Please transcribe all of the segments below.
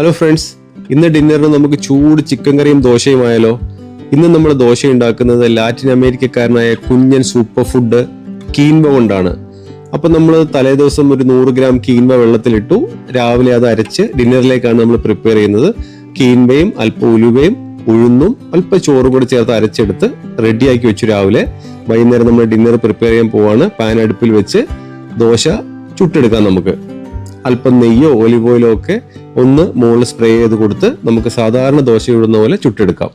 Hello friends, ഇന്ന് ഡിന്നറിന് നമുക്ക് ചൂട് ചിക്കൻ കറിയും ദോശയുമായാലോ? ഇന്ന് നമ്മൾ ദോശ ഉണ്ടാക്കുന്നത് ലാറ്റിൻ അമേരിക്കക്കാരനായ കുഞ്ഞൻ സൂപ്പർ ഫുഡ് കീൻവ കൊണ്ടാണ്. അപ്പം നമ്മൾ തലേ ദിവസം ഒരു 100 ഗ്രാം കീൻവ വെള്ളത്തിലിട്ടു. രാവിലെ അത് അരച്ച് ഡിന്നറിലേക്കാണ് നമ്മൾ പ്രിപ്പയർ ചെയ്യുന്നത്. കീൻവയും അല്പം ഉലുവയും ഉഴുന്നും അല്പം ചോറും കൂടി ചേർത്ത് അരച്ചെടുത്ത് റെഡിയാക്കി വെച്ചു. രാവിലെ വൈകുന്നേരം നമ്മൾ ഡിന്നർ പ്രിപ്പയർ ചെയ്യാൻ പോവാണ്. പാൻ അടുപ്പിൽ വെച്ച് ദോശ ചുട്ടെടുക്കാം. നമുക്ക് അല്പം നെയ്യോ ഒലിവ് ഓയിലോ ഒക്കെ ഒന്ന് മുകളിൽ സ്പ്രേ ചെയ്ത് കൊടുത്ത് നമുക്ക് സാധാരണ ദോശ ഇടുന്ന പോലെ ചുട്ടെടുക്കാം.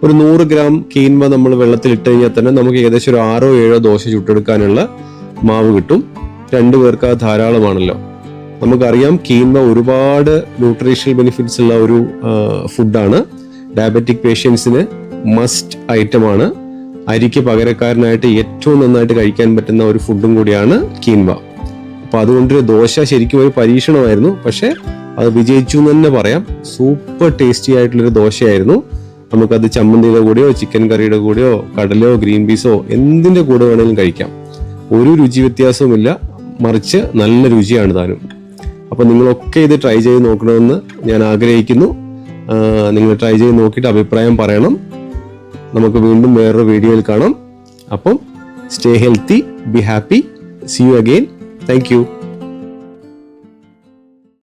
ഒരു 100 ഗ്രാം കീൻവ നമ്മൾ വെള്ളത്തിൽ ഇട്ട് കഴിഞ്ഞാൽ തന്നെ നമുക്ക് ഏകദേശം ഒരു 6-7 ദോശ ചുട്ടെടുക്കാനുള്ള മാവ് കിട്ടും. 2 പേർക്ക് അത് ധാരാളമാണല്ലോ. നമുക്കറിയാം കീൻവ ഒരുപാട് ന്യൂട്രീഷണൽ ബെനിഫിറ്റ്സ് ഉള്ള ഒരു ഫുഡാണ്. ഡയബറ്റിക് പേഷ്യൻസിന് മസ്റ്റ് ഐറ്റമാണ്. അരിക്ക് പകരക്കാരനായിട്ട് ഏറ്റവും നന്നായിട്ട് കഴിക്കാൻ പറ്റുന്ന ഒരു ഫുഡും കൂടിയാണ് കീൻവ. അപ്പൊ അതുകൊണ്ട് ദോശ ശരിക്കും ഒരു പരീക്ഷണമായിരുന്നു, പക്ഷെ അത് വിജയിച്ചു എന്ന് തന്നെ പറയാം. സൂപ്പർ ടേസ്റ്റി ആയിട്ടുള്ളൊരു ദോശയായിരുന്നു. നമുക്കത് ചമ്മന്തിയുടെ കൂടെയോ ചിക്കൻ കറിയുടെ കൂടെയോ കടലയോ ഗ്രീൻ പീസോ എന്തിന്റെ കൂടെ വേണമെങ്കിലും കഴിക്കാം. ഒരു രുചി വ്യത്യാസവുമില്ല, മറിച്ച് നല്ല രുചിയാണ് താനും. അപ്പം നിങ്ങളൊക്കെ ഇത് ട്രൈ ചെയ്ത് നോക്കണമെന്ന് ഞാൻ ആഗ്രഹിക്കുന്നു. നിങ്ങൾ ട്രൈ ചെയ്ത് നോക്കിയിട്ട് അഭിപ്രായം പറയണം. നമുക്ക് വീണ്ടും വേറൊരു വീഡിയോയിൽ കാണാം. അപ്പം stay healthy, be happy, see you again. Thank U.